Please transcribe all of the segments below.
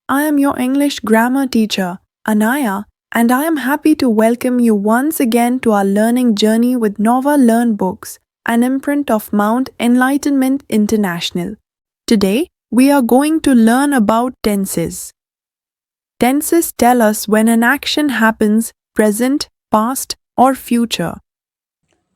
I am your English grammar teacher, Anaya, and I am happy to welcome you once again to our learning journey with Nova Learn Books, an imprint of Mount Enlightenment International. Today, we are going to learn about tenses. Tenses tell us when an action happens, present, past, or future.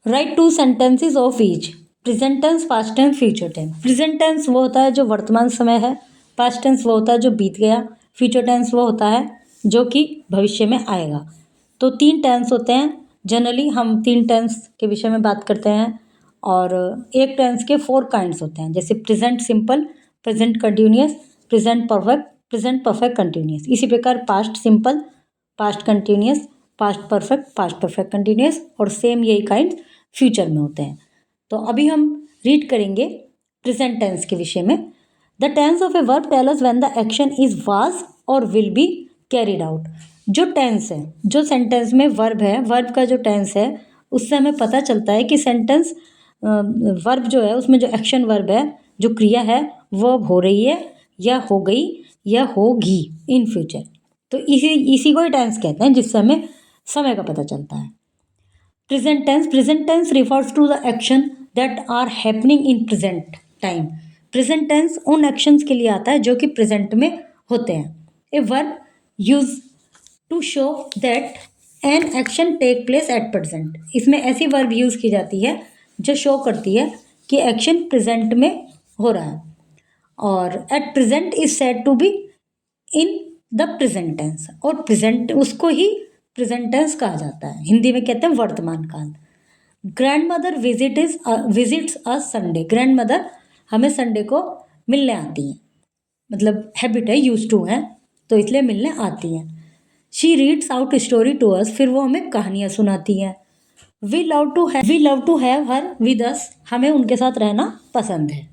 Write two sentences of each. Present tense, past tense, future tense. Present tense वो होता है जो वर्तमान समय है. Past tense वो होता है जो बीत गया. फ्यूचर टेंस वो होता है जो कि भविष्य में आएगा. तो 3 टेंस होते हैं. जनरली हम 3 टेंस के विषय में बात करते हैं और एक टेंस के 4 काइंड्स होते हैं, जैसे present simple, present continuous, present perfect continuous. इसी प्रकार past simple, past continuous, past perfect continuous और सेम यही काइंड फ्यूचर में होते हैं. तो अभी हम रीड करेंगे प्रेजेंट टेंस के विषय में. The tense of a verb tell us when the action is was or will be carried out. जो टेंस है, जो सेंटेंस में वर्ब है, वर्ब का जो टेंस है, उससे हमें पता चलता है कि सेंटेंस वर्ब जो है उसमें जो एक्शन वर्ब है, जो क्रिया है, वो हो रही है या हो गई या होगी इन फ्यूचर. तो इसी को ही टेंस कहते हैं, जिससे हमें समय का पता चलता है. Present tense refers to the action that are happening in present time. Present tense उन एक्शंस के लिए आता है जो कि प्रेजेंट में होते हैं. A verb use to show that an action take place at present. इसमें ऐसी वर्ब यूज की जाती है जो शो करती है कि एक्शन प्रेजेंट में हो रहा है. और at present is said to be in the present tense. और प्रेजेंट उसको ही प्रेजेंट टेंस कहा जाता है. हिंदी में कहते हैं वर्तमान काल. Grand mother visits a Sunday. Grand mother हमें संडे को मिलने आती हैं, मतलब हैबिट है, यूज टू है, तो इसलिए मिलने आती हैं. She reads out story to us. फिर वो हमें कहानियाँ सुनाती हैं. We love to have her with us. हमें उनके साथ रहना पसंद है.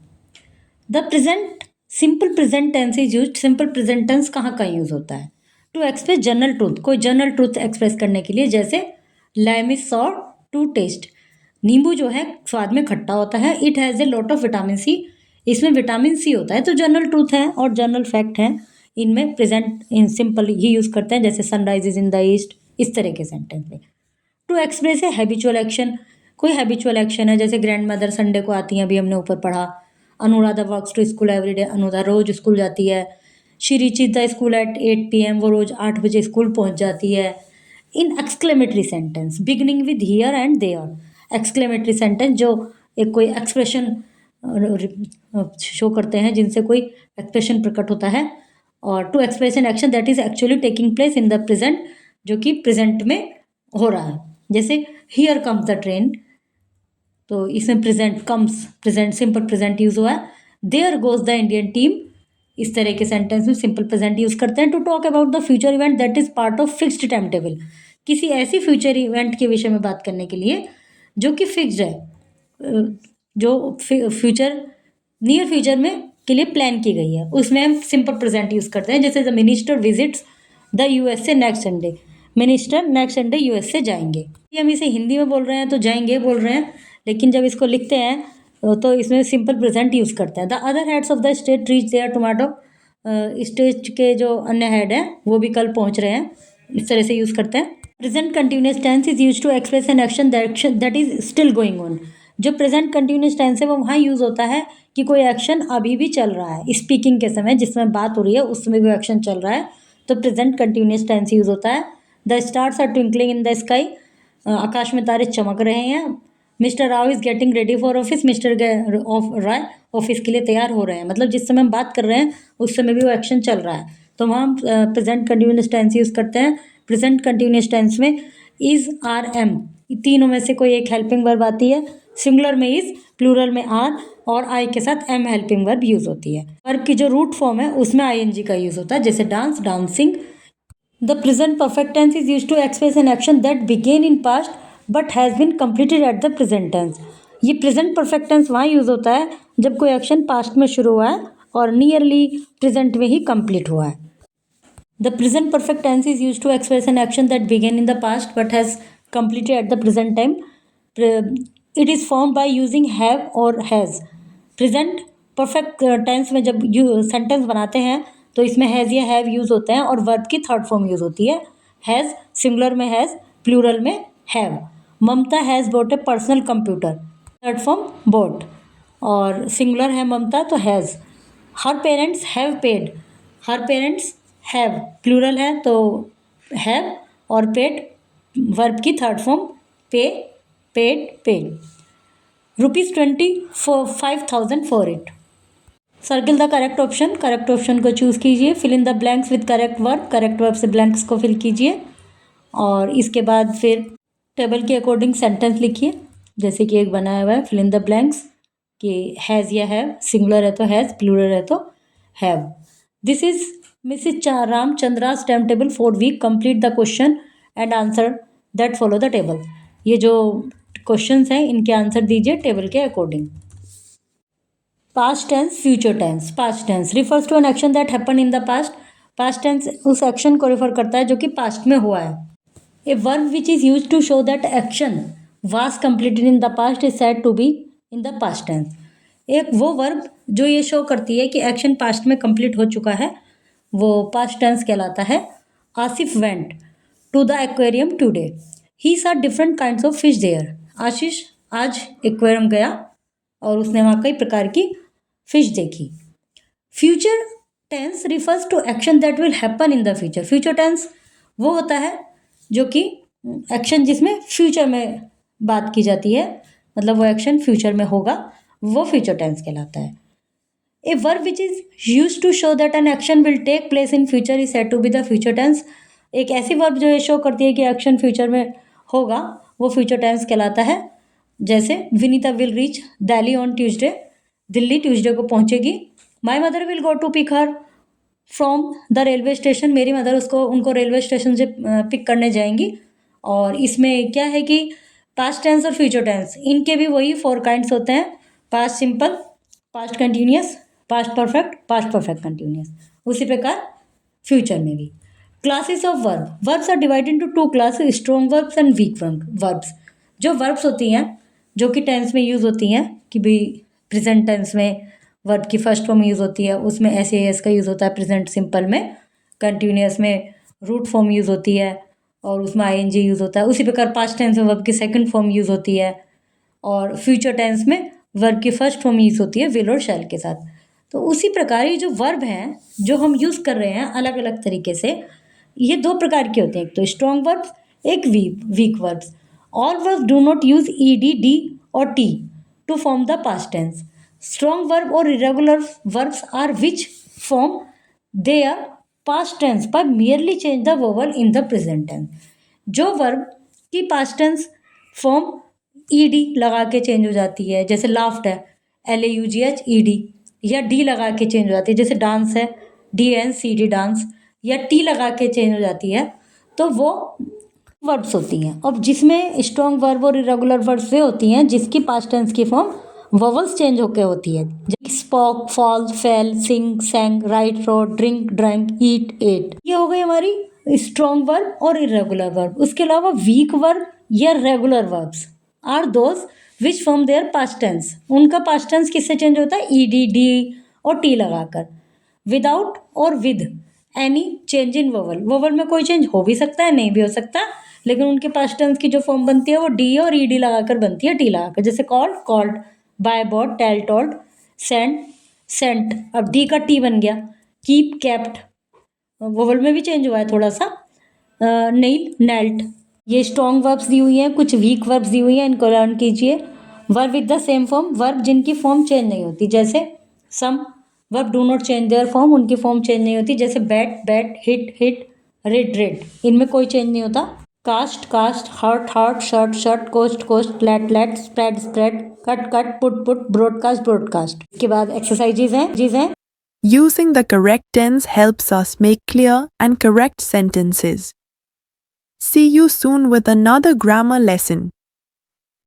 The present simple present tense is use. Simple present tense कहाँ का यूज होता है? To express general truth. कोई जनरल ट्रूथ एक्सप्रेस करने के लिए, जैसे lime is sour to taste. नींबू जो है स्वाद में खट्टा होता है. It has a lot of vitamin C. इसमें विटामिन सी होता है. तो जनरल ट्रूथ है और जनरल फैक्ट हैं, इनमें प्रेजेंट इन सिंपल ही यूज़ करते हैं, जैसे sunrise is in the east, इस तरह के सेंटेंस में. To express a habitual action. कोई हैबिचुअल एक्शन है, जैसे ग्रैंड मदर संडे को आती हैं, अभी हमने ऊपर पढ़ा. Anuradha works to school every day. Anuradha रोज स्कूल जाती है. She reaches the school at 8 PM. वो रोज 8 बजे स्कूल पहुंच जाती है. In exclamatory sentence beginning with here and there. Exclamatory sentence जो एक कोई एक्सप्रेशन शो करते हैं, जिनसे कोई एक्सप्रेशन प्रकट होता है. और to express an action that is actually taking place in the present, जो कि प्रेजेंट में हो रहा है. जैसे हियर कम्स द ट्रेन, तो इसमें present comes, present simple present use हुआ है. There goes the Indian team. इस तरह के सेंटेंस में सिंपल प्रेजेंट यूज करते हैं. To talk about the future event that is part of fixed time table. किसी ऐसी फ्यूचर इवेंट के विषय में बात करने के लिए जो कि फिक्स्ड है, जो फ्यूचर नियर फ्यूचर में के लिए प्लान की गई है, उसमें हम सिंपल प्रेजेंट यूज करते हैं. जैसे the minister visits the USA next Sunday. Minister next Sunday USA जाएंगे. ये हम इसे हिंदी में बोल रहे हैं तो जाएंगे बोल रहे हैं, लेकिन जब इसको लिखते हैं तो इसमें सिंपल प्रेजेंट यूज करते हैं. The other heads of the state reach there tomorrow. State के जो अन्य हेड हैं वो भी कल पहुंच रहे हैं. इस तरह से यूज करते हैं. Present continuous tense is use to express an action that is still going on. जो प्रेजेंट कंटिन्यूअस टेंस है वो वहाँ यूज होता है कि कोई एक्शन अभी भी चल रहा है. स्पीकिंग के समय जिसमें बात हो रही है उस समय भी एक्शन चल रहा है, तो प्रेजेंट कंटिन्यूअस टेंस यूज होता है. The stars are twinkling in the sky. आकाश में तारे चमक रहे हैं. Mister Rao is getting ready for office. Mister Rai office के लिए तैयार हो रहे हैं. मतलब जिस समय हम बात कर रहे हैं उस समय भी वो एक्शन चल रहा है, तो वहाँ हम प्रेजेंट कंटिन्यूअस टेंस यूज करते हैं. प्रेजेंट कंटिन्यूअस टेंस में इज, आर, एम, तीनों में से कोई एक हेल्पिंग वर्ब आती है. सिंगुलर में इज, प्लूरल में आर और आई के साथ एम हेल्पिंग वर्ब यूज होती है. वर्ब की जो रूट फॉर्म है उसमें आईएनजी का यूज होता है, जैसे dance, dancing. The present perfect tense is use to express an action that began in past but has been completed at the present tense. ये प्रेजेंट परफेक्ट टेंस वहाँ use होता है जब कोई एक्शन पास्ट में शुरू हुआ है और नियरली प्रेजेंट में ही कंप्लीट हुआ है. The present perfect tense is used to express an action that began in the past but has completed at the present time. It is formed by using have or has. Present perfect tense में जब sentence बनाते हैं तो इसमें has या have use होते हैं और वर्ब की थर्ड फॉर्म यूज़ होती है। हैज़ सिंगुलर में हैज़, प्लूरल में have. Mamta has bought a personal computer, third form bought, और सिंगुलर है ममता तो has. Her parents have paid, her parents have, plural है तो हैव, और पेड वर्ब की third form pay, paid, paid. ₹25,000 for it. Circle the correct option को choose कीजिए। Fill in the blanks with correct verb से blanks को fill कीजिए, और इसके बाद फिर टेबल के अकॉर्डिंग सेंटेंस लिखिए। जैसे कि एक बनाया हुआ है, फिल इन द ब्लैंक्स कि हैज़ या हैव, सिंगुलर है तो हैज़, प्लूरल है तो have. This is Mrs Ramachandra's time table for week, complete the question and answer that follow the table. ये जो क्वेश्चंस हैं इनके आंसर दीजिए टेबल के according. Past tense, future tense. Past tense refers to an action that happen in the past. Past tense उस action को refer करता है जो कि पास्ट में हुआ है। A verb which is use to show that action was completed in the past is said to be in the past tense. एक वो वर्ब जो ये शो करती है कि एक्शन पास्ट में कंप्लीट हो चुका है, वो पास्ट टेंस कहलाता है। Asif went to the aquarium today, he saw different kinds of fish there. Ashish आज एक्वेरियम गया और उसने वहाँ कई प्रकार की फिश देखी। Future tense refers to action that will happen in the future. Future tense वो होता है जो कि एक्शन जिसमें फ्यूचर में बात की जाती है, मतलब वो एक्शन फ्यूचर में होगा, वो फ्यूचर टेंस कहलाता है। A verb which is use to show that an action will take place in future is said to be the future tense. एक ऐसी वर्ब जो ये शो करती है कि एक्शन फ्यूचर में होगा, वो फ्यूचर टेंस कहलाता है। जैसे Vinita will reach Delhi on Tuesday, Delhi Tuesday को पहुंचेगी। My mother will go to pick her from the railway station, मेरी मदर उनको रेलवे स्टेशन से पिक करने जाएंगी। और इसमें क्या है कि पास्ट टेंस और फ्यूचर टेंस इनके भी वही 4 काइंड्स होते हैं। Past simple, past continuous, past perfect continuous. उसी प्रकार फ्यूचर में भी। Classes of verbs are divided into 2 classes, strong verbs and weak verbs. जो वर्ब्स होती हैं जो कि टेंस में यूज़ होती हैं, कि भाई प्रेजेंट टेंस में वर्ब की फर्स्ट फॉर्म यूज़ होती है, उसमें एस का यूज़ होता है प्रेजेंट सिंपल में। कंटिन्यूअस में रूट फॉर्म यूज़ होती है और उसमें ING यूज़ होता है। उसी प्रकार पास्ट टेंस में वर्ब की सेकंड फॉर्म यूज़ होती है, और फ्यूचर टेंस में वर्ब की फर्स्ट फॉर्म यूज़ होती है विल और शैल के साथ। तो उसी प्रकार ये जो वर्ब हैं जो हम यूज़ कर रहे हैं अलग अलग तरीके से, ये 2 प्रकार के होते हैं, एक तो स्ट्रॉन्ग वर्ब्स, एक weak verbs. All verbs do not use ED, D और T to form the past tense. Strong verb और irregular verbs are which form their past tense by merely change the vowel in the present tense. जो verb की past tense form ED लगा के change हो जाती है, जैसे laughed है LAUGH ED, या D लगा के चेंज हो जाती है, जैसे डांस है DANCD डांस, या T लगा के चेंज हो जाती है, तो वो वर्ब्स होती हैं। अब जिसमें स्ट्रॉन्ग वर्ब और इरेगुलर वर्ब्स वे होती हैं जिसकी पास्ट टेंस की फॉर्म वोवल्स चेंज होकर होती है, जैसे spoke, fall, fell, sing, sang, write, rode, drink, drank, eat, ate. ये हो गई हमारी स्ट्रॉन्ग वर्ब और इरेगुलर वर्ब। उसके अलावा वीक वर्ब या regular verbs are those which form their past tense. उनका पास्ट टेंस किससे चेंज होता है? ED, D और T लगाकर। विदाउट और with any change in vowel. Vowel में कोई चेंज हो भी सकता है, नहीं भी हो सकता, लेकिन उनके पास्ट टेंस की जो फॉर्म बनती है वो D और ED लगाकर बनती है, T लगाकर। जैसे called, called, buy, bought, tell, told, send, sent. अब D का T बन गया। Keep, kept. वोवल में भी चेंज हुआ है थोड़ा सा। Nail, knelt. ये स्ट्रॉन्ग वर्ब्स दी हुई हैं, कुछ वीक वर्ब्स दी हुई हैं, इनको लर्न कीजिए। Verb with the same form, verb जिनकी फॉर्म चेंज नहीं होती, जैसे some verb do not change their form, उनकी फॉर्म चेंज नहीं होती, जैसे bat, bat, hit, hit, read, read, इनमें कोई चेंज नहीं होता। Cast, cast, hurt, hurt, shirt, shirt, cost, cost, let, let, spread, spread, cut, cut, put, put, broadcast, broadcast. इसके बाद एक्सरसाइजेज हैं। Using the correct tense helps us make clear and correct sentences. See you soon with another grammar lesson.